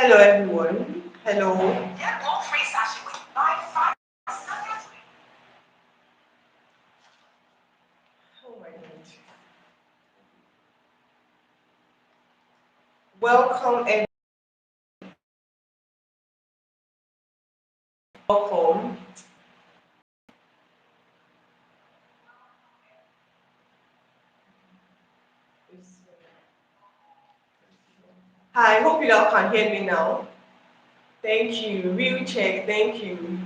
Hello, everyone. Hello. Oh my God. Welcome and welcome. Hi, hope you all can hear me now. Thank you. Real check. Thank you.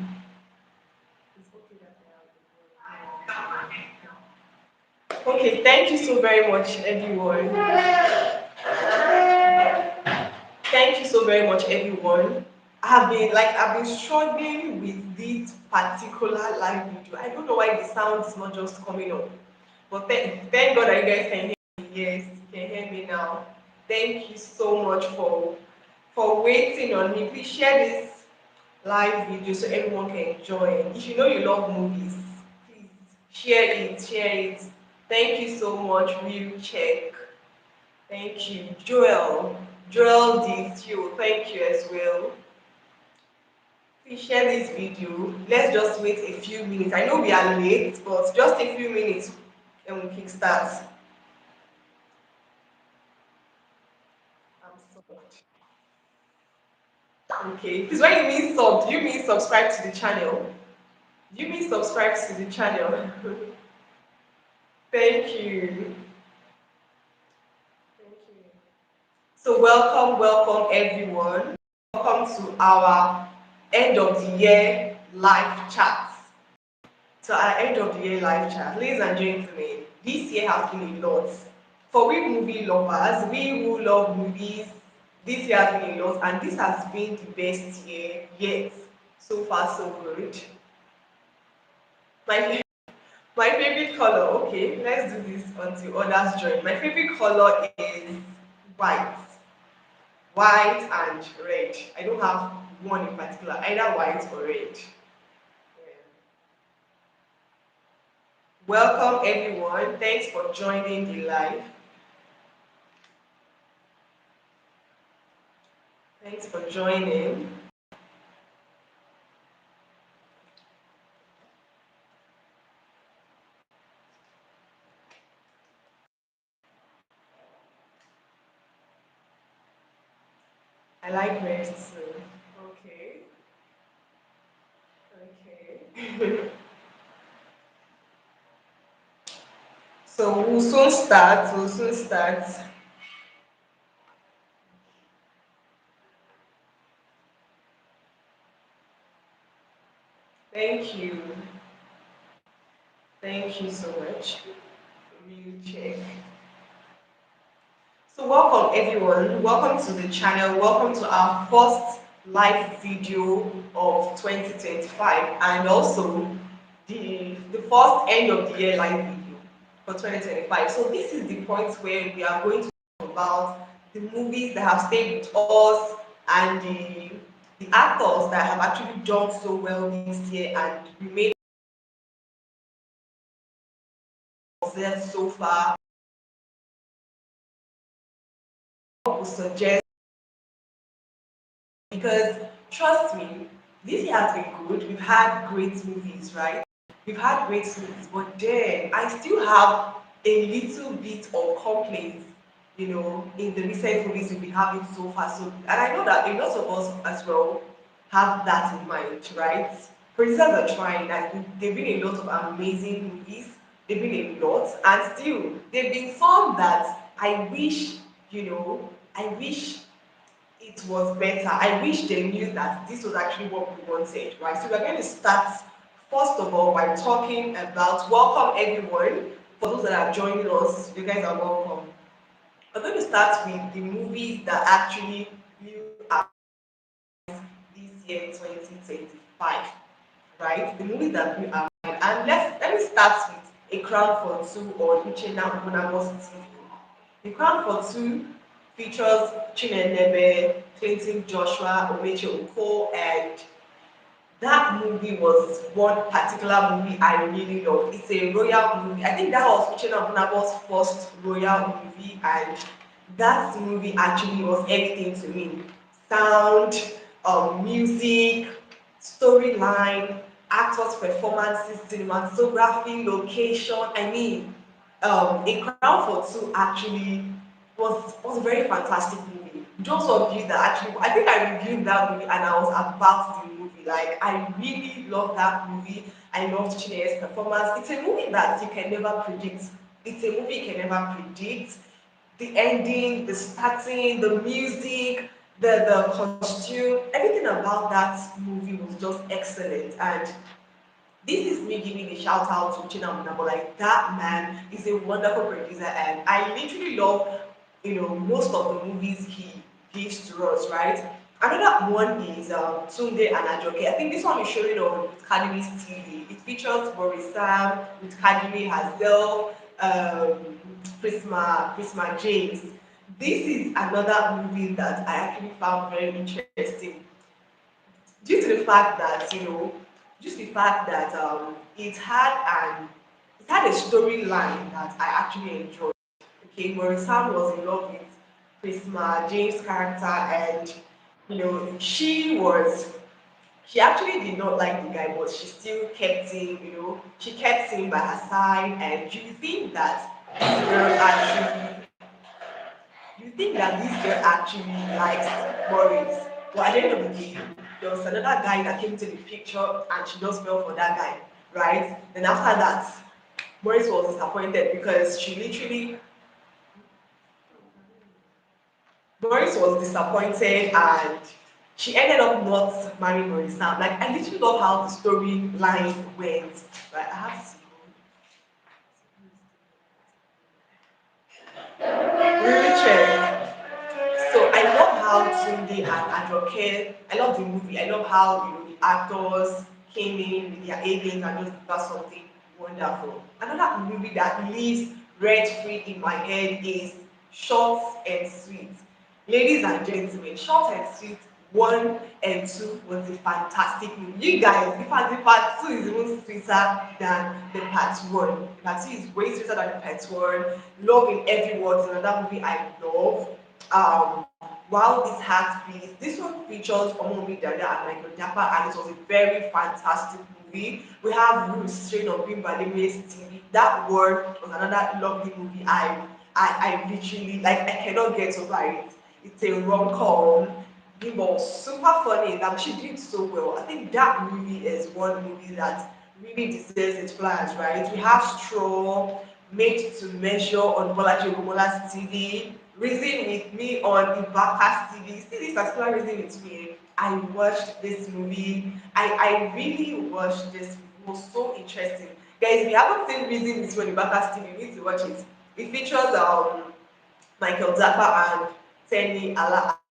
Okay, thank you so very much, everyone. Thank you so very much, everyone. I've been struggling with this particular live video. I don't know why the sound is not just coming up. But thank God that you guys can hear me. Yes, you can hear me now. Thank you so much for waiting on me. Please share this live video so everyone can enjoy it. If you know you love movies, please share it, share it. Thank you so much, Real Check. Thank you. Joel did too. Thank you as well. Please share this video. Let's just wait a few minutes. I know we are late, but just a few minutes and we can start. I'm so okay. Please, when you mean sub, do you mean subscribe to the channel? Do you mean subscribe to the channel? Thank you. Thank you. So welcome everyone. Welcome to our end of the year live chat. So our end of the year live chat. Ladies and gentlemen, this year has been a lot. For we movie lovers, we who love movies, this year has been a lot, and this has been the best year yet. So far, so good. My my favorite color. Okay, let's do this until others join. My favorite color is white, white and red. I don't have one in particular, either white or red. Yeah. Welcome everyone. Thanks for joining the live. Thanks for joining. I like red too. Okay. Okay. So we'll soon start. We'll soon start. Thank you. Thank you so much. Real check. So welcome everyone. Welcome to the channel. Welcome to our first live video of 2025 and also the first end of the year live video for 2025. So this is the point where we are going to talk about the movies that have stayed with us and the actors that have actually done so well this year and remain observed so far. I would suggest because trust me, this year has been good. We've had great movies, right? We've had great movies, but then I still have a little bit of complaints, in the recent movies we've been having so far. So, and I know that a lot of us as well have that in mind, right? Producers are trying, and there've been a lot of amazing movies. There've been a lot, and still there've been some that I wish it was better. I wish they knew that this was actually what we wanted, right? So we're going to start first of all by talking about welcome everyone. For those that are joining us, you guys are welcome. We're going to start with the movies that actually blew up this year 2025, right? The movies that blew up. And let me start with A Crown for Two or Uchenna Bonagos TV. The Crown for Two features Chinenebe, Clinton Joshua, Omeche Oko, and that movie was one particular movie I really love. It's a royal movie. I think that was Uchenna Obunabo's first royal movie, and that movie actually was everything to me. sound, music, storyline, actors' performances, cinematography, location. I mean, A Crown for Two actually was a very fantastic movie. Those of you that actually, I think I reviewed that movie and I was about the movie. Like, I really love that movie. I love Chineye's performance. It's a movie that you can never predict. It's a movie you can never predict. The ending, the starting, the music, the costume, everything about that movie was just excellent. And this is me giving a shout out to China Munabo. Like that man is a wonderful producer, and I literally love, most of the movies he gives to us, right? Another one is Tunde and Ajoke. I think this one is showing on Kadimi's TV. It features Boris Sam with Kadimi Hazel, Prisma James. This is another movie that I actually found very interesting due to the fact that just the fact that it had a storyline that I actually enjoyed. Okay, Maurice Sam was in love with Prisma James' character, and she actually did not like the guy, but she still kept him. She kept him by her side, and this girl actually you think that this girl actually likes Maurice. But at the end of the day, there was another guy that came to the picture and she just fell for that guy, right? Then after that, Maurice was disappointed because Maurice was disappointed and she ended up not marrying Maurice now. Like I literally love how the storyline went. Right? I have to really check. So I love how Tunde and Ajoke, I love the movie. I love how the actors came in with their aliens and just got something wonderful. Another movie that lives rent free in my head is Short and Sweet. Ladies and gentlemen, Short and Sweet 1 and 2 was a fantastic movie. You guys, the part 2 is even sweeter than the part 1. Part 2 is way sweeter than the part 1. Love in Every Word is another movie I love. Um, While This Heart Beats, this one features Omomi Dada and Michael Dapper, and it was a very fantastic movie. We have Roots straight on Bimba Leme's TV. That word was another lovely movie. I literally like I cannot get over it. It's a rom-com. It was super funny. Like she did so well. I think that movie is one movie that really deserves its flowers, right? We have Straw, Made to Measure on Bolaji Ogumola's TV, Reason with Me on Ibaka's TV. See this particular Reason with Me. I watched this movie. I really watched this movie. It was so interesting. Guys, if you haven't seen Reason with Me on Ibaka's TV, you need to watch it. It features Michael Zappa and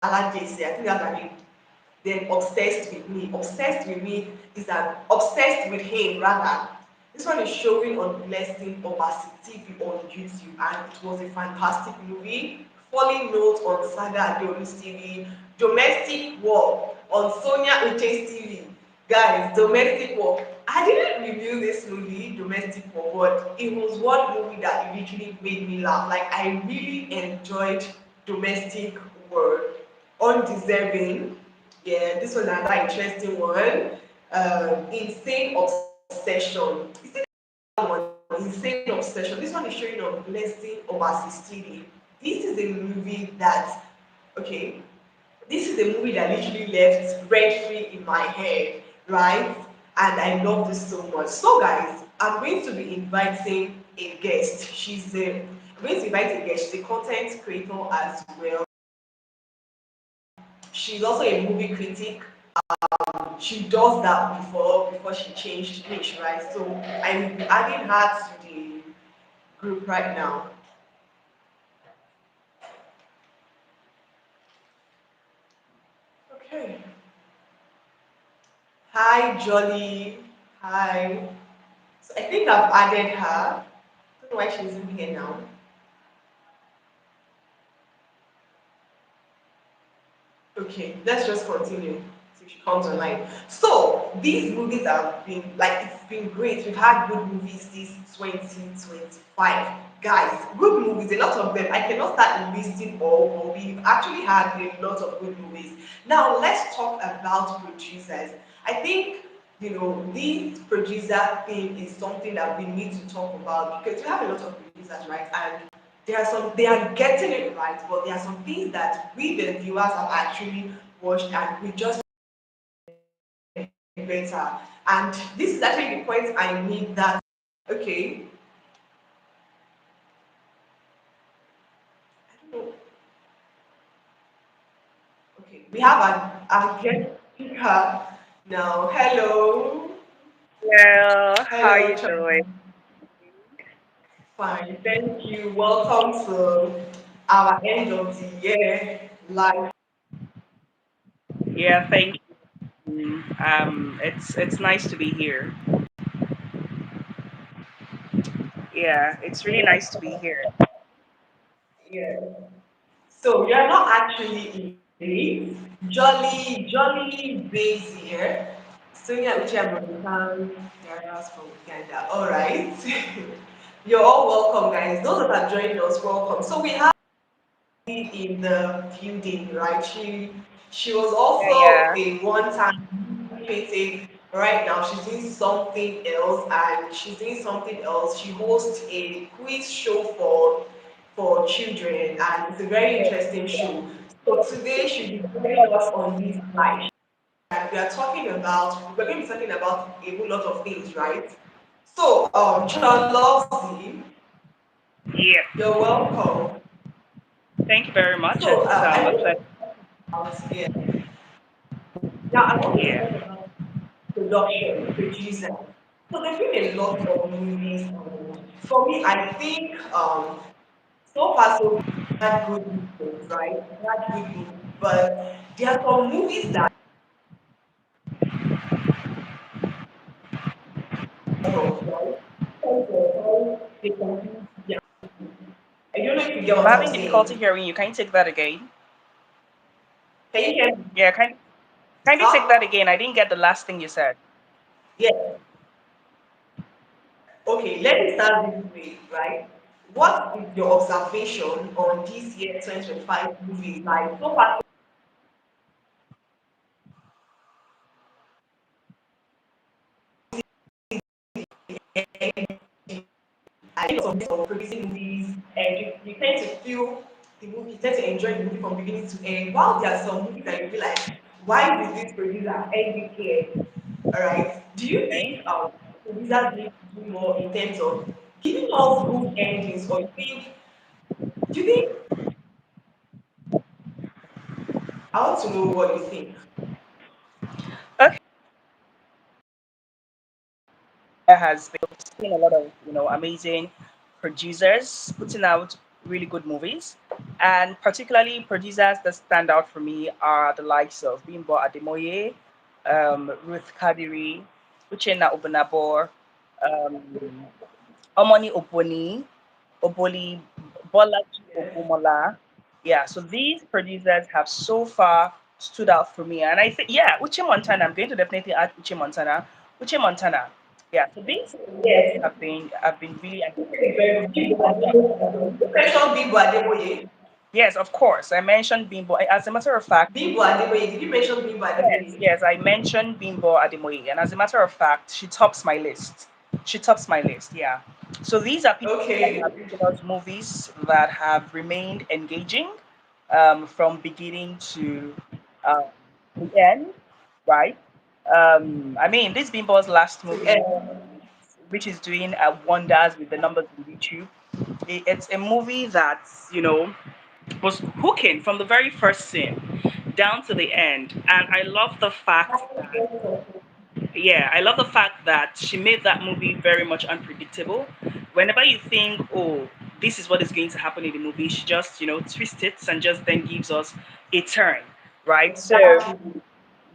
Aladesi. I think that's her name. Then Obsessed with Me. Obsessed with Me is an obsessed with him rather. This one is showing on Blessing Obasi TV on YouTube, and it was a fantastic movie. Falling Note on Saga Adeolu's TV. Domestic War on Sonia Uche's TV. Guys, Domestic War. I didn't review this movie, Domestic War, but it was one movie that literally made me laugh. Like I really enjoyed Domestic War. Undeserving. Yeah, this was another interesting one. Insane Obsession. You see that one? Insane Obsession. This one is showing on Blessing Overseas TV. This is a movie that, okay, this is a movie that literally left rent free in my head, right? And I love this so much. So, guys, I'm going to be inviting a guest. I'm going to invite a guest. She's a content creator as well. She's also a movie critic. She does that before she changed niche, right? So I'm adding her to the group right now. Okay. Hi, Jolly. Hi. So I think I've added her. I don't know why she's in here now. Okay, let's just continue till she comes online. So these movies have been like it's been great. We've had good movies this 2025. guys, good movies, a lot of them. I cannot start listing all, but we've actually had a lot of good movies. Now, let's talk about producers. I think, this producer thing is something that we need to talk about because we have a lot of producers, right? And they are getting it right, but there are some things that we, the viewers, have actually watched and we just better. And this is actually the point I need that. Okay, I don't know. Okay, we have a guest speaker now. Hello. Hello, how Hello, you doing? fine. Thank you. Welcome to our end of the year live. Yeah, thank you. It's nice to be here. Yeah, it's really nice to be here. Yeah. So you're not actually in jolly base here. So yeah, which I'm from Uganda. All right. You're all welcome, guys. Those that are joining us, welcome. So we have in the building, right? She was Yeah, also yeah. a one-time critic. Right now, she's doing something else, and she's doing something else. She hosts a quiz show for children, and it's a very interesting show. So today, she'll be joining us on this live. And we're going to be talking about a whole lot of things, right? So, John Lovesy, Yeah. you're welcome. Thank you very much. So, It's I a want pleasure. to yeah. Now, I want to Yeah. talk about production, producer. So there's been a lot of movies. For me, I think so far so good, had good movies, right? Had good movies, but there are some movies that of right. Because of how they can be. I don't know if you get I'm what I'm having difficulty saying. hearing you. Can you take that again? Can you hear me? Yeah, can you take that Huh? again? I didn't get the last thing you said. Yeah. Okay, let me start this way, right? What is your observation on this year 2025 movies? Like so far, I think some of producing movies, and you tend to feel the movie, you tend to enjoy the movie from beginning to end. While there are some movies that you feel like, why did this producer end it here? All right. Do you Okay. think producers need to do more in terms of giving us good endings, or do you think I want to know what you think? Okay. There has been a lot of amazing producers putting out really good movies, and particularly producers that stand out for me are the likes of Bimbo Ademoye, Ruth Kadiri, Uchenna Obanabor, um, Omoni Oboni, Oboli, Bolaji Yeah. Obomola. Yeah, so these producers have so far stood out for me. And I think, yeah, Uche Montana, I'm going to definitely add Uche Montana. Uche Montana. Yeah, so these producers Yes. have been really Bimbo Adeboye. You mentioned Bimbo Adeboye. yes, of course. I mentioned Bimbo. As a matter of fact, Bimbo Adeboye. Did you mention Bimbo yes, Adeboye? yes, I mentioned Bimbo Ademoye, and as a matter of fact, she tops my list. She tops my list, yeah. So these are people that Okay. have given us movies that have remained engaging from beginning to uh, the end, right? I mean, this Bimbo's last To movie, end. which is doing wonders with the numbers on YouTube. It's a movie that was hooking from the very first scene down to the end, and I love the fact that yeah, I love the fact that she made that movie very much unpredictable. Whenever you think, oh, this is what is going to happen in the movie, she just, twists it and just then gives us a turn, right? So, Exactly.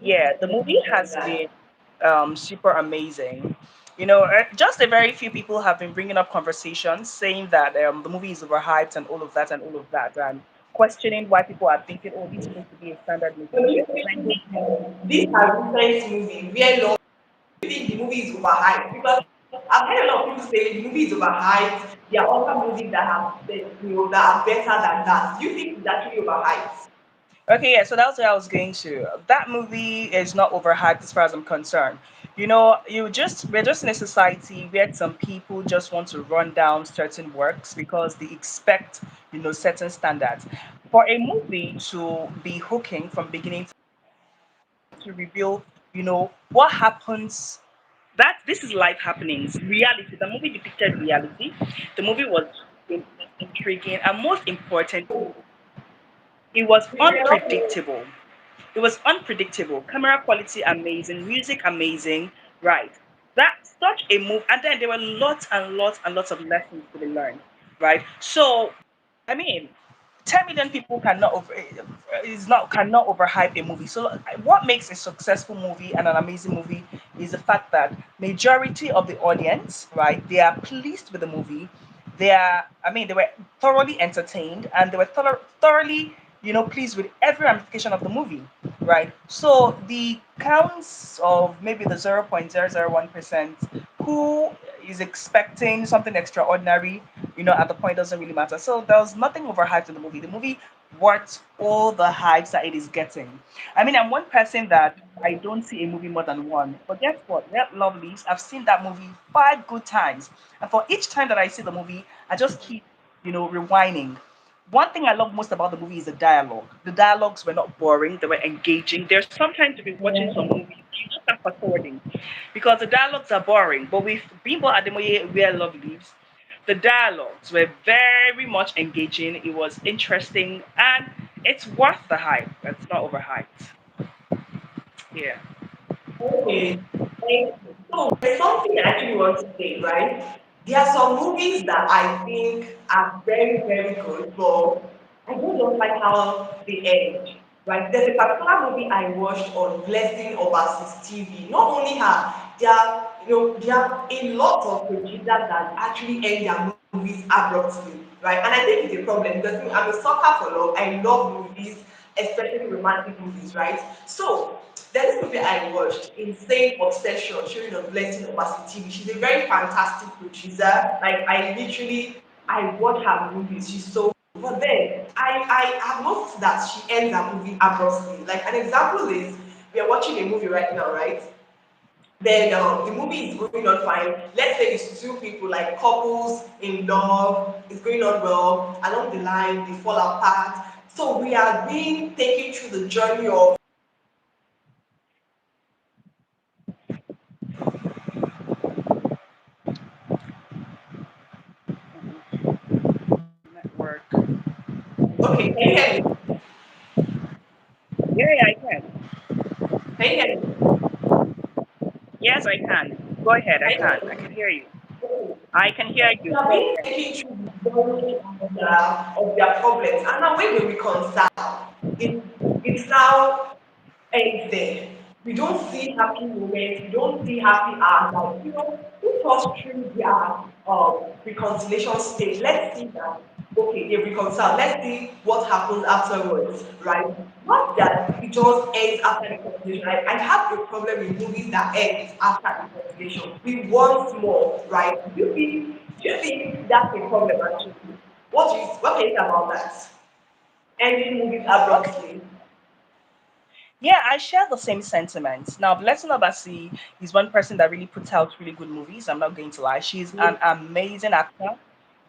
yeah, the movie has been super amazing. Just a very few people have been bringing up conversations saying that the movie is overhyped and all of that and all of that, and questioning why people are thinking, oh, this is supposed to be a standard movie. So do you And I think think, this a recent movie where long do you think the movie is overhyped? Because I've heard a lot of people say the movie is overhyped. there are other movies that that are better than that. Do you think it's actually overhyped? Okay, yeah, so that's where I was going to. That movie is not overhyped as far as I'm concerned. We're just in a society where some people just want to run down certain works because they expect, certain standards. For a movie to be hooking from beginning to reveal, what happens, that this is life happenings, reality. The movie depicted reality. The movie was intriguing, and most importantly, it was We were not able unpredictable. It was unpredictable. Camera quality amazing, music amazing. Right. That's such a move. And then there were lots and lots and lots of lessons to be learned. Right. So, I mean, 10 million people cannot overhype a movie. So what makes a successful movie and an amazing movie is the fact that majority of the audience, right, they are pleased with the movie. They were thoroughly entertained, and they were thoroughly, pleased with every ramification of the movie, right? So the counts of maybe the 0.001% who is expecting something extraordinary, at the point doesn't really matter. So there was nothing overhyped in the movie. The movie worth all the hypes that it is getting. I mean, I'm one person that I don't see a movie more than one. But guess what? That Lovelies, I've seen that movie 5 good times. And for each time that I see the movie, I just keep, rewinding. One thing I love most about the movie is the dialogue. The dialogues were not boring, they were engaging. There's sometimes to be watching some movies, you just start fast forwarding because the dialogues are boring. But with Bimbo Ademoye Where Love Lives, the dialogues were very much engaging. It was interesting and it's worth the hype. It's not overhyped. Yeah. okay. So there's something I actually want to say, right? There are some movies that I think are very, very good, but I don't just like how they end. Right? There's a particular movie I watched on Blessing Overseas TV. Not only her, there are a lot of producers that actually end their movies abruptly, right? And I think it's a problem because I'm a sucker for love. I love movies, especially romantic movies, right? So there's this movie I watched, Insane Obsession, showing on Blessing Overseas TV. She's a very fantastic producer. Like I watch her movies. She's so. But then I have noticed that she ends her movie abruptly. Like an example is we are watching a movie right now, right? Then the movie is going on fine. Let's say it's two people, like couples in love, it's going on well. Along the line, they fall apart. So we are being taken through the journey of Network. okay, can you hear me? Yeah, yeah, I can. Can you hear me? Yes, I can. Go ahead. I Can you can. hear I me? can hear you. Oh, I can hear we you. are Go being ahead. taken through the journey of their problems. And now when they reconcile, it, it's now ends there. We don't see happy moments, we don't see happy hours. Like, who passed through their reconciliation stage. Let's see that, okay, they reconcile. Let's see what happens afterwards, right? Not that it just ends after reconciliation. I have a problem with movies that end after reconciliation. We want more, right? Do you think that's a problem actually? What can you say about that? Ending movies Okay. abruptly. Yeah, I share the same sentiments. Now, Blessing Obasi is one person that really puts out really good movies. I'm not going to lie. She's an amazing actor,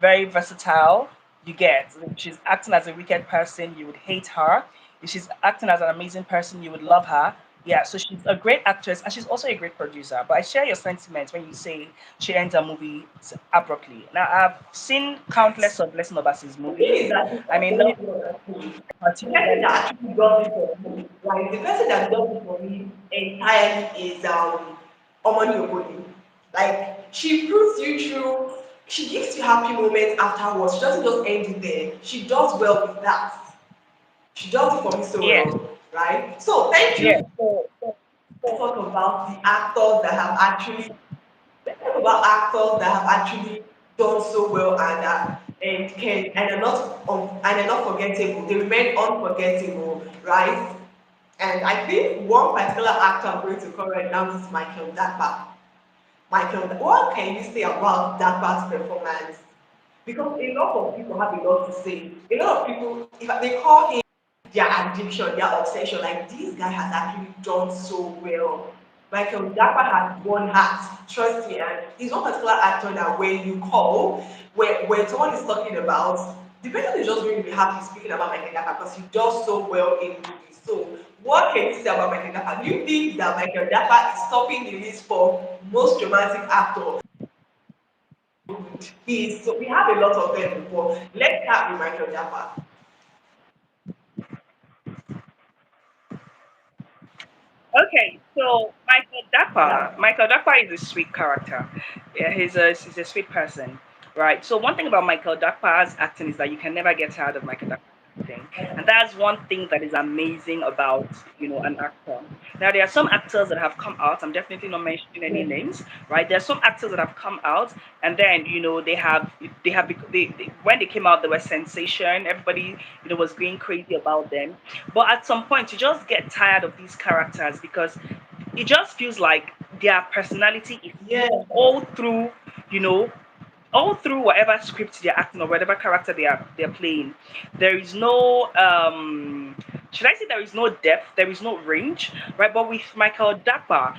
very versatile. You get, if she's acting as a wicked person, you would hate her. If she's acting as an amazing person, you would love her. Yeah, so she's a great actress and she's also a great producer. But I share your sentiments when you say she ends a movie abruptly. Now, I've seen countless of Blessing Obasi's The thing movies. is that it's I not mean, only not God actually. The person particularly. that actually does it for me, like the person that does it for me entirely is Omoni Okoli. Like she puts you through, she gives you happy moments afterwards. She doesn't just end it there. She does well with that. She does it for me so Yes, well, right? So thank you. yes. Let's talk about the actors that have actually let's talk about actors that have actually done so well and are not and are not forgettable. They remain unforgettable, right? And I think one particular actor I'm going to call right now is Michael Dagba. Michael, what can you say about Dagba's performance? because a lot of people have a lot to say. A lot of people, if they call him their addiction, their obsession, like this guy has actually done so well. Michael Dapper has won hearts, trust me, and he's one particular actor that when you call, when someone is talking about, the person is just going to be happy speaking about Michael Dapper because he does so well in movies. So, what can you say about Michael Dapper? Do you think that Michael Dapper is topping the list for most romantic actor? So we have a lot of them before. Let's start with Michael Dapper. Okay, so Michael Dapper is a sweet character. Yeah, he's a sweet person, right? So one thing about Michael Dapper's acting is that you can never get tired of Michael Dapper's acting, and that's one thing that is amazing about an actor. Now there are some actors that have come out. I'm definitely not mentioning any names, right? There are some actors that have come out, and then when they came out, they were sensation. Everybody was going crazy about them, but at some point, you just get tired of these characters because it just feels like their personality is Yeah, all through, you know, all through whatever script they're acting or whatever character they're playing. There is no should I say there is no depth, there is no range, right? But with Michael Dapper,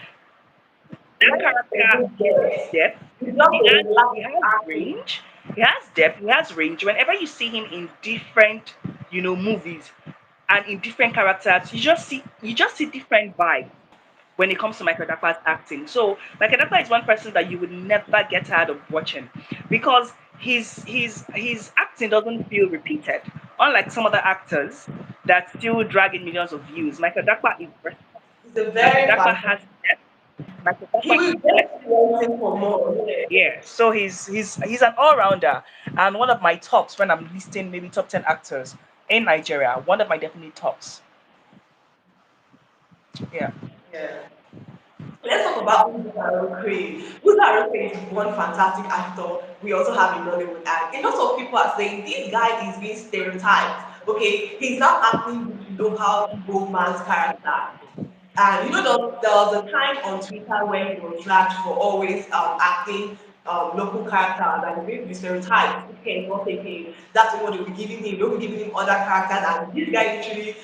that let's say character good has there. depth. It's not He a has lack he of has acting. range. He has depth. He has range. Whenever you see him in different, movies and in different characters, you just see different vibes when it comes to Michael Dapper's acting. So Michael Dapper is one person that you would never get tired of watching because his acting doesn't feel repeated. Unlike some other actors that still drag in millions of views, Michael Dapper is versatile. It's a Michael very Dapper fantastic. has depth. Michael He Dapper will has get depth. you wanting for more. Yeah. Yeah, so he's an all rounder and one of my tops when I'm listing maybe top 10 actors in Nigeria. One of my definitely tops. Yeah. Yeah. Let's talk about Uzo Aronkwe. Uzo Aronkwe is one fantastic actor we also have in Nollywood, and a lot of people are saying this guy is being stereotyped. Okay, he's now acting the local Igbo man's character. And there was a time on Twitter when he was dragged for always acting local characters and being the stereotypes. Okay, not taking that's what they'll be giving him. They'll be giving him other characters, and this guy literally,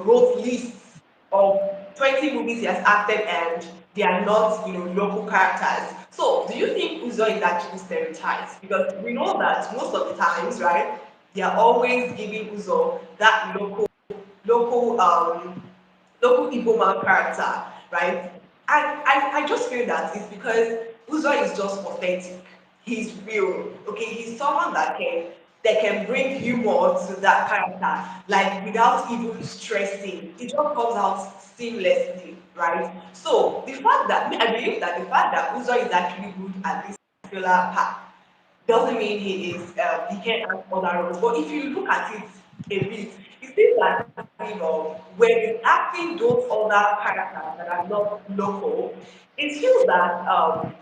wrote lists of 20 movies he has acted and they are not, local characters. So, do you think Uzo is actually stereotyped? Because we know that most of the times, right, they are always giving Uzo that local local Igbo man character, right? And I just feel that it's because Uzo is just authentic. He's real. Okay, he's someone that can bring humor to that character, like without even stressing. It just comes out seamlessly, right? So the fact that I believe that the fact that Uzo is actually good at this particular part doesn't mean he can't act other roles. But if you look at it a bit, it seems like when he's acting those other characters that are not local, it feels that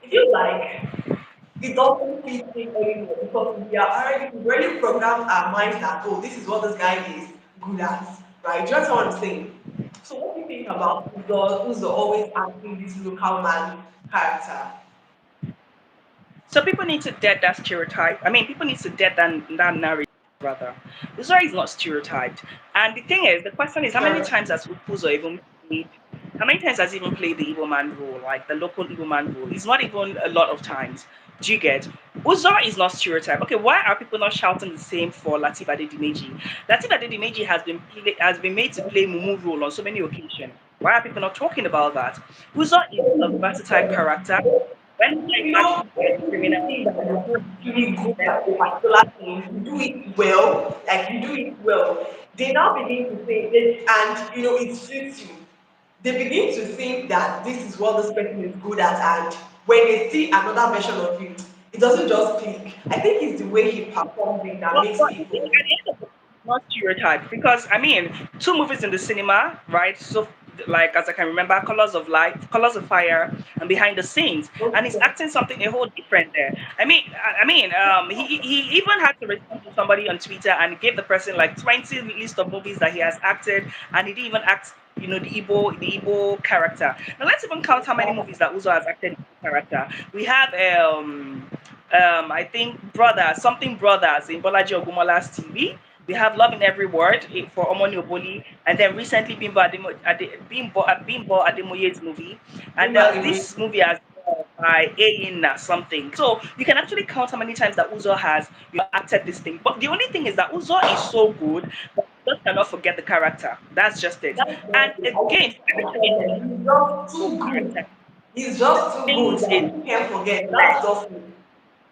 it feels like it doesn't fit in anymore because we already programmed our minds that this is what this guy is good at, right? Do you understand what I'm saying? So what do you think about who's always acting this local man character? So people need to dead that stereotype. I mean, people need to dead that narrative rather. Uzoi is not stereotyped. And the thing is, the question is, how many Sure. times has Uzo even played? How many times has he even played the Igbo man role, like the local Igbo man role? It's not even a lot of times. Do you get? Uzo is not stereotyped. Okay, why are people not shouting the same for Latif Adedimeji? Latif Adedimeji has been made to play Mumu role on so many occasions. Why are people not talking about that? Uzo is a versatile character. When You I know, actually play when criminal, you see that you're really good at a particular thing, you do it well, like you do it well, they now begin to say, and it suits you. They begin to think that this is what this person is good at, and when they see another version of you, it doesn't just click. I think it's the way he performs it that makes but at the people. end of the day, it's not stereotype because I mean, two movies in the cinema, right? So, like as I can remember, Colors of Light, Colors of Fire, and Behind the Scenes, and he's Okay. acting something a whole different there. He even had to respond to somebody on Twitter and gave the person like 20 list of movies that he has acted, and he didn't even act. The Igbo character. Now let's even count how many movies that Uzo has acted in the character. We have I think Brothers, something Brothers in Bolaji Ogumola's TV. We have Love in Every Word for Omoni Oboli, and then recently Bimbo Ademoye's movie, and there Remember was the movie? this movie as well by Aina something. So you can actually count how many times that Uzo has acted this thing. But the only thing is that Uzo is so good, but you just cannot forget the character. That's just it. That's And just it. I again, He's just too character good. He's just too good brings that a you can't forget. That's flesh. just it.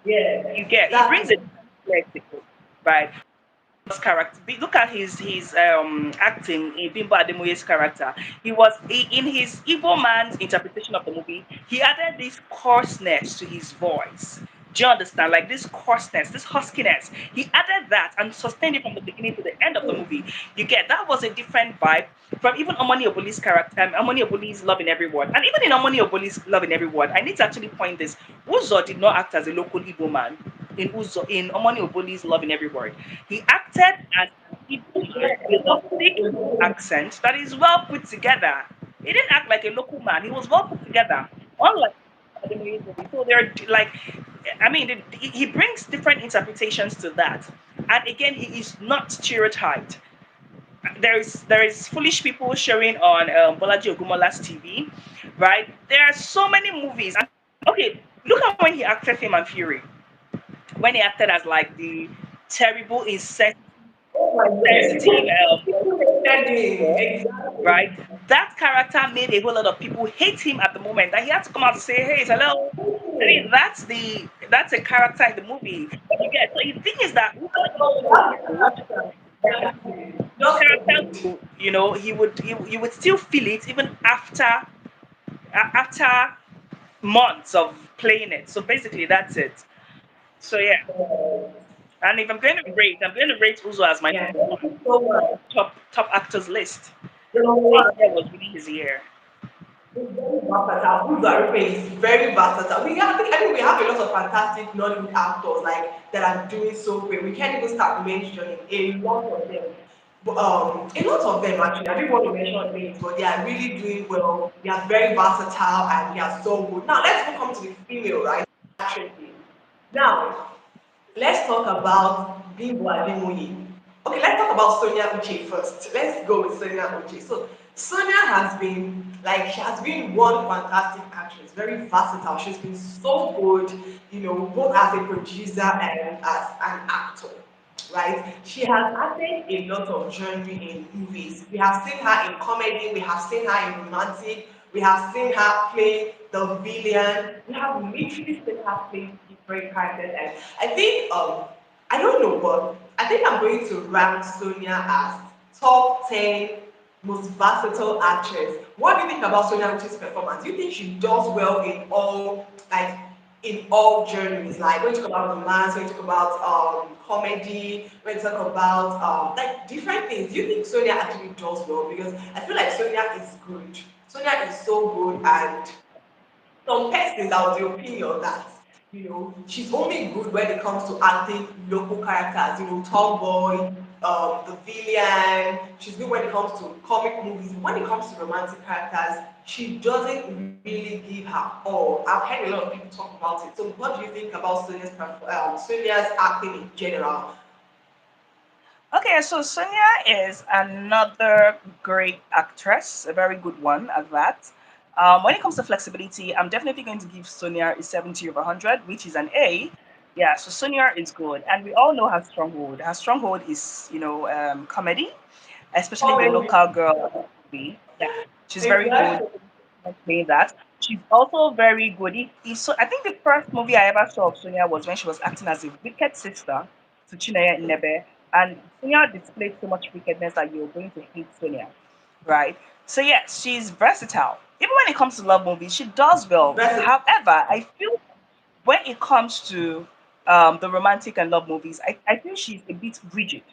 Yeah, You get he brings a exactly. flesh, right? Character. Look at his acting in Bimbo Ademoye's character. In his evil man's interpretation of the movie. He added this coarseness to his voice. Do you understand? Like this coarseness, this huskiness. He added that and sustained it from the beginning to the end of the movie. You get that was a different vibe from even Omoni Oboli's character, Omoni Oboli's Love in Every Word. And even in Omoni Oboli's Love in Every Word, I need to actually point this. Uzo did not act as a local Igbo man in Omoni Oboli's Love in Every Word. He acted as an Igbo man with a thick accent that is well put together. He didn't act like a local man. He was well put together. Unlike so they're like, I mean, he brings different interpretations to that. And again, he is not stereotyped. There is foolish people showing on Bolaji Ogumola's TV, right? There are so many movies. And okay, look at when he acted Fame and Fury, when he acted as like the terrible, Oh my God. insensitive People hated him. boss, Exactly. right? That character made a whole lot of people hate him at the moment, and he had to come out to say, "Hey, hello." I mean, that's a character in the movie. But you get so the thing is that Exactly. the Just so character, good. you would still feel it even after months of playing it. So basically, that's it. So yeah, and if I'm going to rate Uzo as my Yeah. number Thank one you so much. top actors list. You know This what? year was really his year. It's very versatile. Uzo is very versatile. I think we have a lot of fantastic Nollywood actors like that are doing so great. We can't even start mentioning a lot of them. A lot of them actually. I didn't want to mention names, but they are really doing well. They are very versatile and they are so good. Now let's come to the female, right? Actresses. Now, let's talk about Bimbo Ademoye. Okay, let's talk about Sonia Uche first. Let's go with Sonia Uche. So Sonia has been like she has been one fantastic actress, very versatile. She's been so good, both as a producer and as an actor. Right? She has acted a lot of genre in movies. We have seen her in comedy, we have seen her in romantic, we have seen her play the villain. We have literally seen her play different characters, and I think I don't know, but I think I'm going to rank Sonia as top 10 most versatile actress. What do you think about Sonia Uche's performance? Do you think she does well in all genres? Like when you talk about romance, when you talk about comedy, when you talk about like different things. Do you think Sonia actually does well? Because I feel like Sonia is good. Sonia is so good, and some persons are of the opinion that she's only good when it comes to acting local characters, tomboy, the villain. She's good when it comes to comic movies. When it comes to romantic characters, she doesn't really give her all. I've heard a lot of people talk about it. So what do you think about Sonia's acting in general? Okay, so Sonia is another great actress, a very good one at that. When it comes to flexibility, I'm definitely going to give Sonia a 70 over 100, which is an A. Yeah, so Sonia is good. And we all know her stronghold. Her stronghold is, comedy, especially the Comedy. local girl movie. Yeah, she's very good Exactly. at playing that. She's also very good. So I think the first movie I ever saw of Sonia was when she was acting as a wicked sister to Chinaya Nebe. And Sonia displayed so much wickedness that you're going to hate Sonia, right? So yes, she's versatile. Even when it comes to love movies, she does well. Versatile. However, I feel when it comes to the romantic and love movies, I feel she's a bit rigid.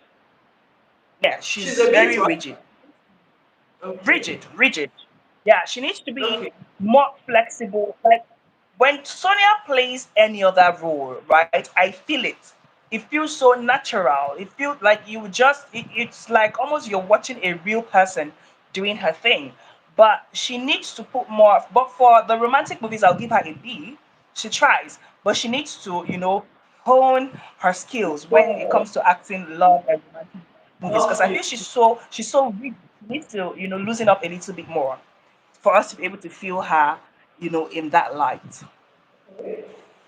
Yeah, She's she's a bit very what? rigid. Okay. Rigid. Yeah, she needs to be Okay. more flexible. Like when Sonia plays any other role, right? I feel it. It feels so natural. It feels like it's like almost you're watching a real person doing her thing. But she needs to put more. But for the romantic movies, I'll give her a B. She tries. but she needs to, hone her skills when it comes to acting love and romantic movies. Because I Okay. feel she's so weak. She needs to, loosen up a little bit more for us to be able to feel her, in that light.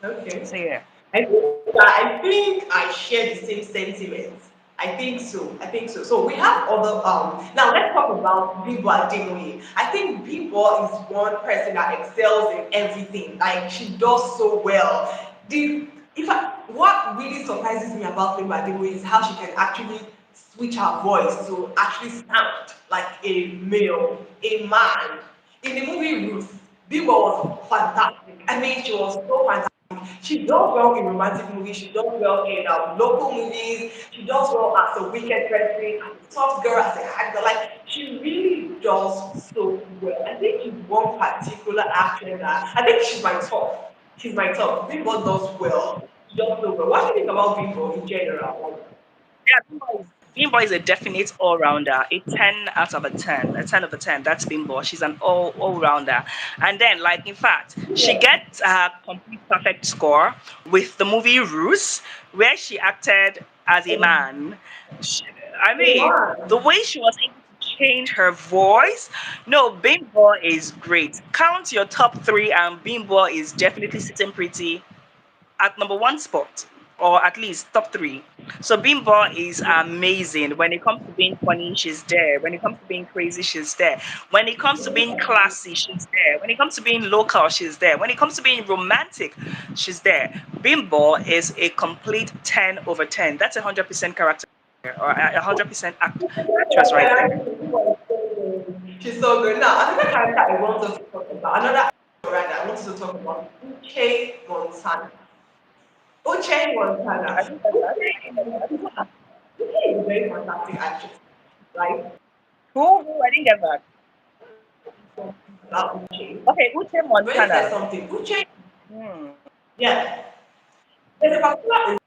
Okay. So yeah. I think I share the same sentiment. I think so. I think so. So we have other now let's talk about Bimbo Ademoye. I think Bimbo is one person that excels in everything. Like she does so well. The if I what really surprises me about Bimbo Ademoye is how she can actually switch her voice to actually sound like a male, a man. In the movie Ruth, Bimbo was fantastic. I mean, she was so fantastic. She does well in romantic movies. She does well in local movies. She does well as a wicked person, as a soft girl, as a hard girl. Like she really does so well. I think she's one particular actress that I think she's my top. She's my top. Bimbo does well. She does so well. What do you think about Bimbo in general? Yeah, Bimbo is a definite all rounder. A 10 out of a 10. A 10 of a 10. That's Bimbo. She's an all rounder. And then, like, in fact, she Yeah. gets a complete perfect score with the movie Roos, where she acted as a man. She, I mean, the way she was able to change her voice. No, Bimbo is great. Count your top three, and Bimbo is definitely sitting pretty at number one spot, or at least top three. So Bimbo is amazing. When it comes to being funny, she's there. When it comes to being crazy, she's there. When it comes to being classy, she's there. When it comes to being local, she's there. When it comes to being romantic, she's there. Bimbo is a complete 10 over 10. That's 100% character or 100% actress right there. She's so good. Now, another character I want us to talk about, another actor rather, I want us to talk about Uche Montana. Uche I Montana. think that's that. Uche is a very fantastic actress, right? Who? I didn't get that. About Uche. Okay, Uche When he said Montana. something, Uche, Hmm. yeah, there's a particular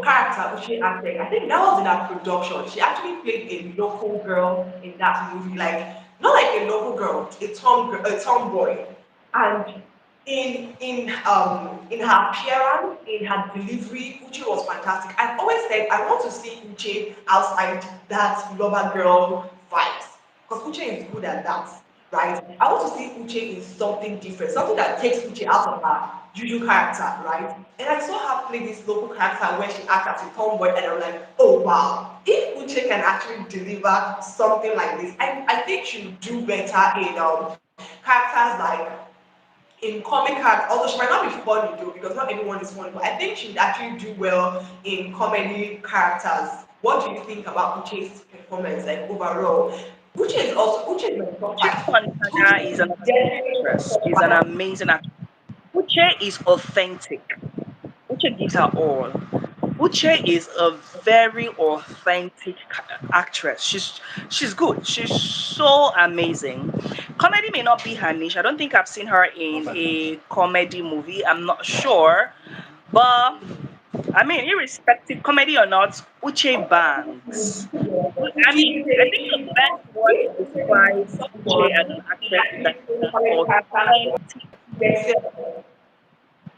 character Uche acted. I think that was in her production. She actually played a local girl in that movie, like not like a local girl, a tomboy. And in her appearance, in her delivery, Uche was fantastic. I've always said I want to see Uche outside that lover girl vibes because Uche is good at that, right? I want to see Uche in something different, something that takes Uche out of her usual character, right? And I saw her play this local character where she acted as a tomboy, and I'm like, oh wow, if Uche can actually deliver something like this, I think she would do better in characters like in comic character, although she might not be funny though, because not everyone is funny, but I think she'd actually do well in comedy characters. What do you think about Uche's performance, like overall? Uche is my top Uche five. Montana Uche is is an amazing definitely actress. top She's an five. amazing actress. Uche is authentic. Uche gives her all. Uche is a very authentic actress. She's good. She's so amazing. Comedy may not be her niche. I don't think I've seen her in a comedy movie. I'm not sure, but I mean, irrespective comedy or not, Uche bangs. I mean, I think the best word to describe Uche as an actress is that she's an authentic.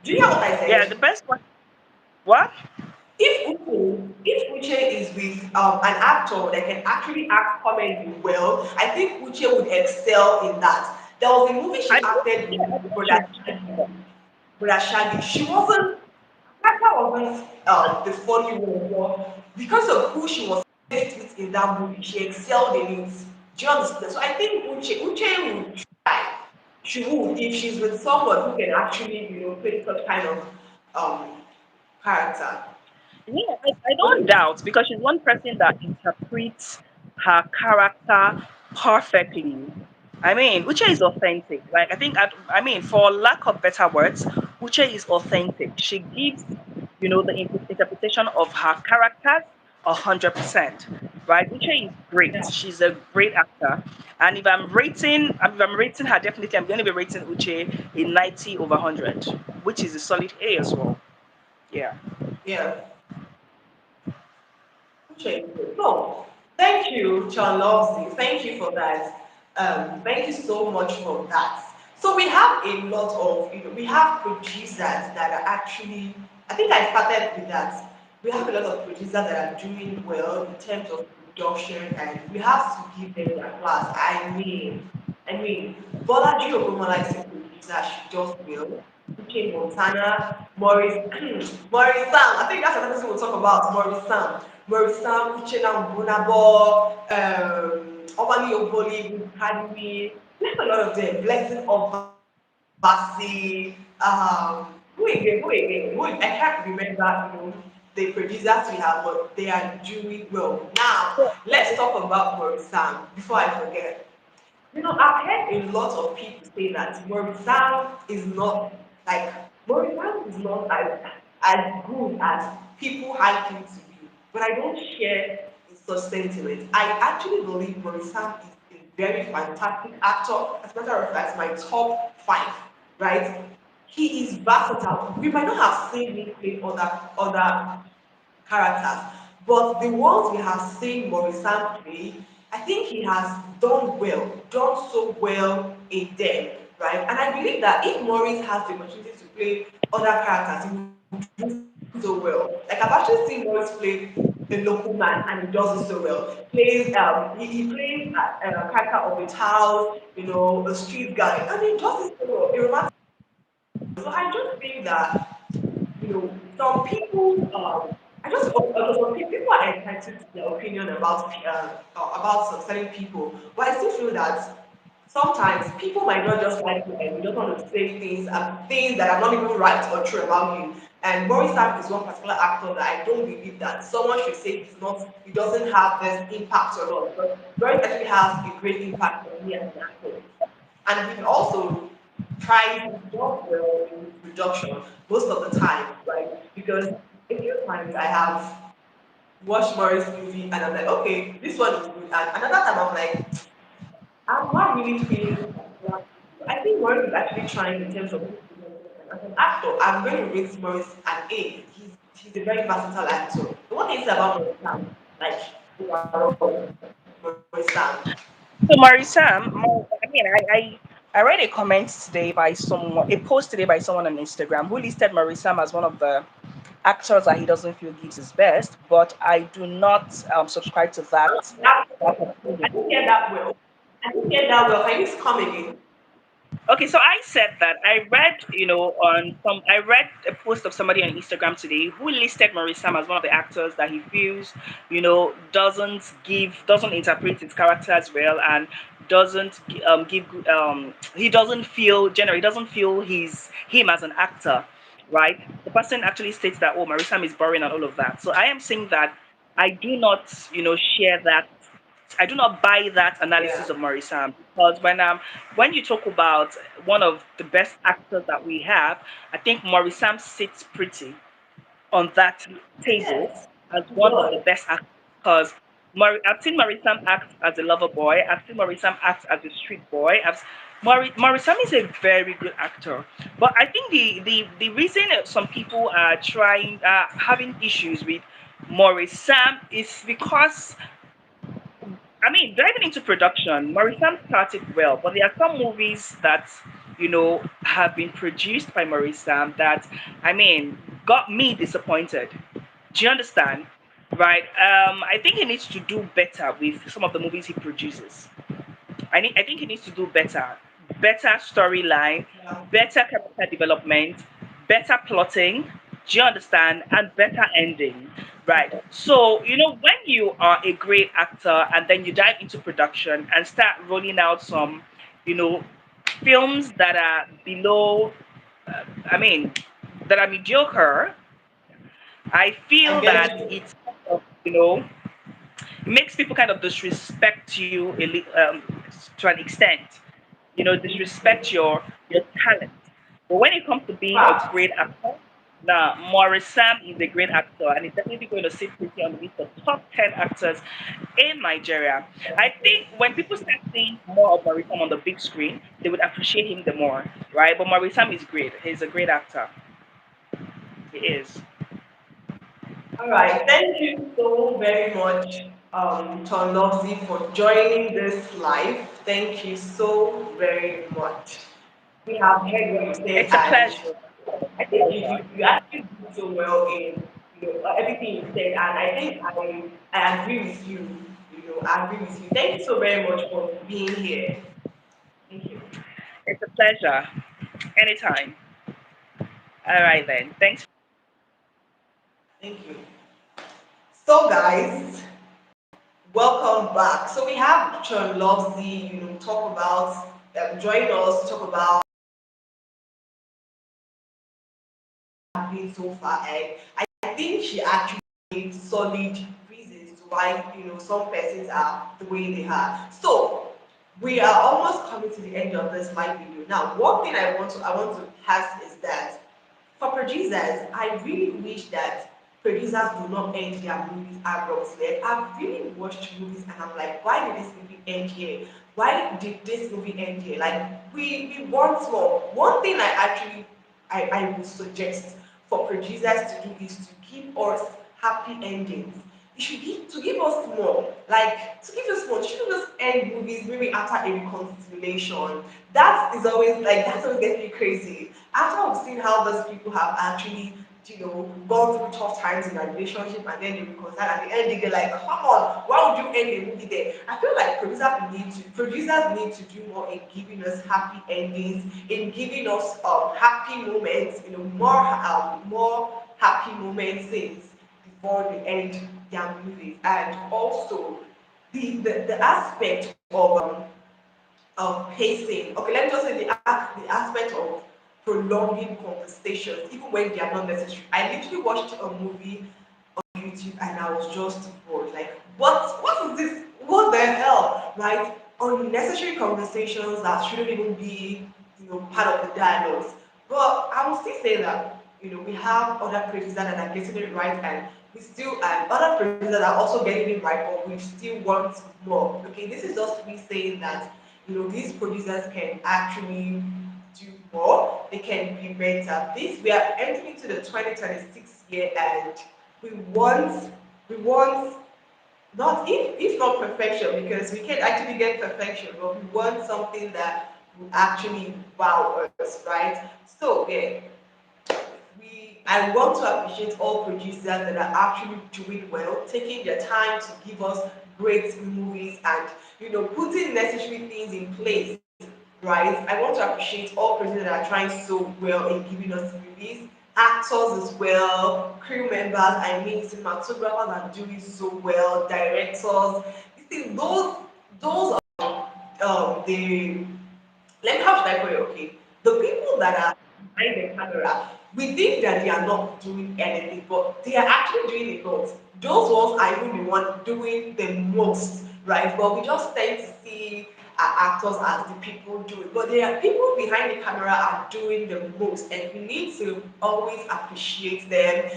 Do you hear what I Yeah, the said? best one. What? If Uche is with an actor that can actually act comedy well, I think Uche would excel in that. There was a movie I she think, acted yeah, I with think she's good. Brother Shaggy. She wasn't Kaka wasn't the funny one, but because of who she was faced with in that movie, she excelled in it. Do you understand? So I think Uche would try. She would if she's with someone who can actually, play such kind of um character. Yeah, I don't doubt because she's one person that interprets her character perfectly. I mean, Uche is authentic. Like I mean, for lack of better words, Uche is authentic. She gives, the interpretation of her characters 100%. Right? Uche is great. Yeah. She's a great actor. And if I'm rating her, definitely I'm going to be rating Uche a 90 over 100, which is a solid A as well. Yeah. Yeah. Okay, so thank you, John Lovesy. Thank you for that. Thank you so much for that. So we have a lot of, we have producers that are actually, I think I started with that. We have a lot of producers that are doing well in terms of production, and we have to give them their class. I mean, Bolaji Ogunmola is a producer, she does well. Uche Montana, Maurice, Maurice Sam, I think that's another person we'll talk about, Maurice Sam, Uchenna Mbunabo, Obali Oboli, Kadimi, there's a lot of them, Blessing Obasi, I can't remember, the producers we have, but they are doing well. Now, So, let's talk about Maurice Sam before I forget. I've heard a lot of people say that Morizam is not like Morizam is not as good as people hype him to be. But I don't share such sentiment. I actually believe Morizam is a very fantastic actor. As a matter of fact, my top five, right? He is versatile. We might not have seen him play other characters. But the ones we have seen Morissan play, I think he has done so well in them, right? And I believe that if Maurice has the opportunity to play other characters, he will do so well. Like I've actually seen Maurice play a local man and he does it so well. He plays a character of a child, a street guy, and he does it so well. A romantic. So I just think that some people, some people are entitled to their opinion about some certain people, but I still feel that sometimes people might not just like you and you don't want to say things that are not even right or true about you. And Boris Sam is one particular actor that I don't believe that someone should say he doesn't have this impact or not. But Boris actually has a great impact on me as an actor. And he also tries to work well in production most of the time, right? Because a few times I have watched Morris movie and I'm like, okay, this one is good. And another time I'm like, I'm not really feeling that. I think Morris is actually trying in terms of as an actor. I'm going to rate Morris an A. He's a very versatile actor. The one thing is about Morris Sam, like overall, Morris Sam. so Marisam, I mean, I read a comment today by someone, a post today by someone on Instagram who listed Marisam as one of the actors that he doesn't feel gives his best, but I do not subscribe to that I opinion. didn't hear that well. I didn't hear that well. Can you come again? Okay, so I said that I read a post of somebody on Instagram today who listed Maurice Sam as one of the actors that he feels, doesn't interpret his character as well, and doesn't give he doesn't feel generally doesn't feel he's him as an actor, right? The person actually states that, oh, Maurice Sam is boring and all of that. So I am saying that I do not, share that. I do not buy that analysis Yeah. of Maurice Sam, because when you talk about one of the best actors that we have, I think Maurice Sam sits pretty on that table Yes. as He one of the does. best actors, because I've seen Maurice Sam act as a lover boy. I've seen Maurice Sam act as a street boy. Maurice Sam is a very good actor, but I think the reason that some people are having issues with Maurice Sam is because, I mean, diving into production, Maurice started well, but there are some movies that, have been produced by Maurice that, I mean, got me disappointed. Do you understand? Right? I think he needs to do better with some of the movies he produces. I think he needs to do better storyline, Yeah. better character development, better plotting. Do you understand? And better ending, right? So when you are a great actor and then you dive into production and start rolling out some, you know, films that are below, I mean, that are mediocre, I I feel get that you. it's it makes people kind of disrespect you to an extent. Disrespect your talent. But when it comes to being a Fact. great actor, now Maurice Sam is a great actor and he's definitely going to sit pretty on the list of top 10 actors in Nigeria. I think when people start seeing more of Maurice Sam on the big screen, they would appreciate him the more, right? But Maurice Sam is great. He's a great actor. He is. All right. Thank you so very much, Tom Lovesy, for joining this live. Thank you so very much. We have heard what you said, It's a and pleasure. I think you actually did so well in everything you said, and I think I agree with you. I agree with you. Thank you so very much for being here. Thank you. It's a pleasure. Anytime. All right then. Thanks. Thank you. So, guys, welcome back. So we have John Lovesy, talk about join us to talk about been so far. And I think she actually gave solid reasons to why some persons are the way they are. So we are almost coming to the end of this live video. Now, one thing I want to ask is that for producers, I really wish that producers do not end their movies abruptly. Like, I've really watched movies and I'm like, why did this movie end here? Why did this movie end here? Like we want more. One thing I would suggest for producers to do is to give us happy endings. You should give us more. Like to give us more, you shouldn't just end movies maybe after a reconciliation. That's always getting me crazy. After I've seen how those people have actually gone through tough times in their relationship and then they reconcile at the end they're like, come on, why would you end a movie there? I feel like producers need to do more in giving us happy endings, in giving us happy moments, more happy moments since before they end their movies. And also the aspect of pacing. Okay, let me just say the aspect of prolonging conversations, even when they are not necessary. I literally watched a movie on YouTube and I was just bored. Like, what is this? What the hell? Right? Unnecessary conversations that shouldn't even be, part of the dialogues. But I will still say that, we have other producers that are getting it right and we still and other producers that are also getting it right, but we still want more. Okay, this is just me saying that these producers can actually do more. They can be better. This we are entering into the 2026 year, and we want we want not if not perfection, because we can actually get perfection, but we want something that will actually wow us, right? So yeah, I want to appreciate all producers that are actually doing well, taking their time to give us great movies and putting necessary things in place, right? I want to appreciate all producers that are trying so well in giving us movies, actors as well, crew members. I mean, cinematographers are doing so well, directors. You see, those the how should I put it? Okay, the people that are behind the camera, we think that they are not doing anything, but they are actually doing a lot. Those ones are even the ones doing the most, right? But we just tend to see our actors as the people doing, but there are people behind the camera are doing the most, and we need to always appreciate them.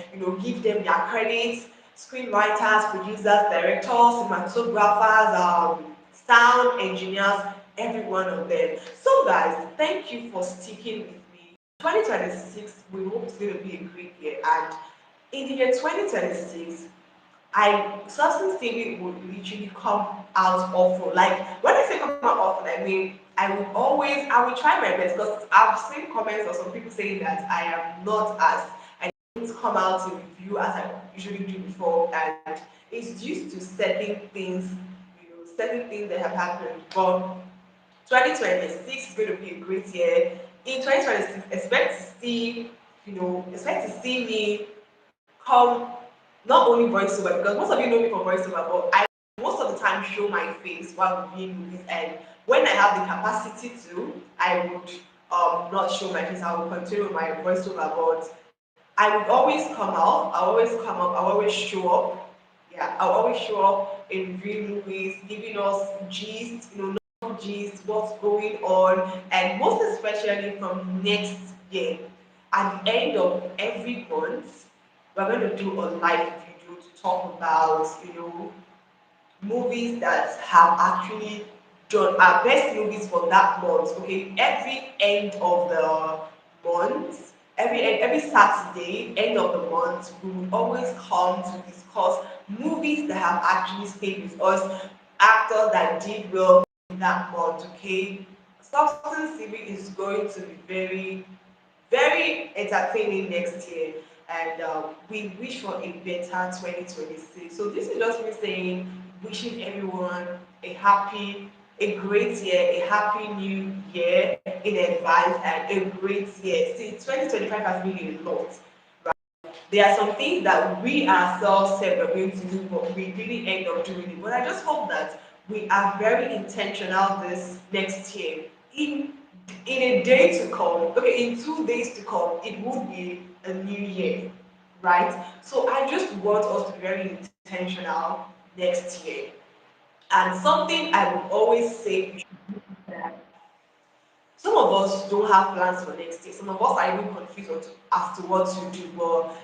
Give them their credits. Screenwriters, producers, directors, cinematographers, sound engineers, every one of them. So, guys, thank you for sticking with me. 2026, we hope it's going to be a great year. And in the year 2026, Substance TV would literally come out awful. Like, when I say come out awful, I mean, I will try my best because I've seen comments of some people saying that I am not as, I don't come out to review as I usually do before. And it's due to certain things that have happened. But 2026 is going to be a great year. In 2026, expect to see me come not only voiceover, because most of you know me for voiceover, but I most of the time show my face while reviewing movies. And when I have the capacity to, I would not show my face. I will continue my voiceover, but I would always come out. I always come up. I always show up. Yeah, I always show up in real movies, giving us gist, gist, what's going on, and most especially from next year. At the end of every month, we're going to do a live video to talk about, movies that have actually done our best movies for that month. Okay, every end of the month, every Saturday, end of the month, we would always come to discuss movies that have actually stayed with us, actors that did well in that month. Okay, Substance TV is going to be very entertaining next year, and we wish for a better 2026. So this is just me saying, wishing everyone a happy, a great year, a happy new year in advance, and a great year. See, 2025 has been a lot. There are some things that we ourselves said we're going to do, but we really end up doing it. But I just hope that we are very intentional this next year. In in a day to come, okay, in 2 days to come, it would be a new year, right? So I just want us to be very intentional next year. And something I would always say we should do is that some of us don't have plans for next year. Some of us are even confused as to what to do. But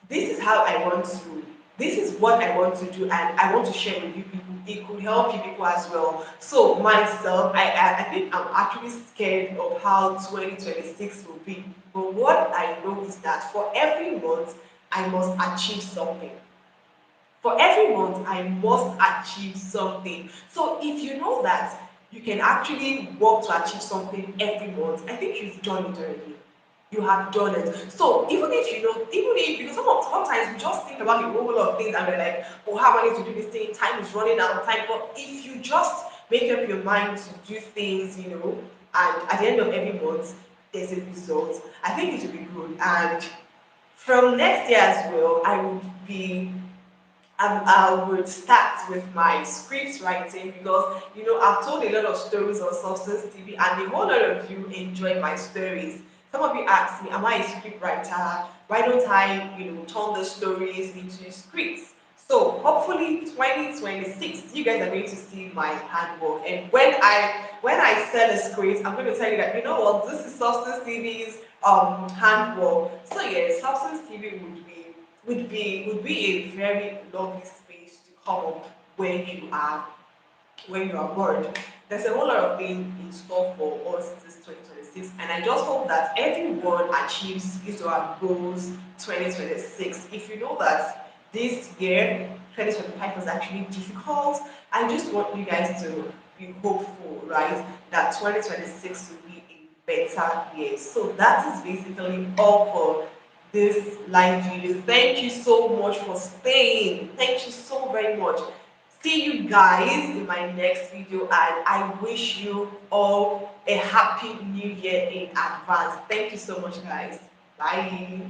this is how I want to, this is what I want to do, and I want to share with you people. It could help you people as well. So myself, I think I'm actually scared of how 2026 will be. But what I know is that for every month, I must achieve something. For every month, I must achieve something. So if you know that you can actually work to achieve something every month, I think you've done it already. You have done it. So even if you know, even if, because sometimes we just think about a whole lot of things and we're like, oh, how am I going to do this thing? Time is running out of time. But if you just make up your mind to do things, and at the end of every month, there's a result, I think it will be good. And from next year as well, I would start with my script writing, because I've told a lot of stories on Substance TV, and a whole lot of you enjoy my stories. Some of you ask me, am I a script writer? Why don't I, turn the stories into scripts? So hopefully 2026, you guys are going to see my handwork. And when I sell a script, I'm going to tell you that, what, this is Substance TV's handwork. So yeah, Substance TV would be a very lovely space to come up when you are bored. There's a whole lot of things in store for us this 2026, and I just hope that everyone achieves his or her goals 2026. If you know that this year 2025 was actually difficult, I just want you guys to be hopeful, right? That 2026 will be a better year. So that is basically all for this live video. Thank you so much for staying. Thank you so very much. See you guys in my next video, and I wish you all a happy new year in advance. Thank you so much, guys. Bye.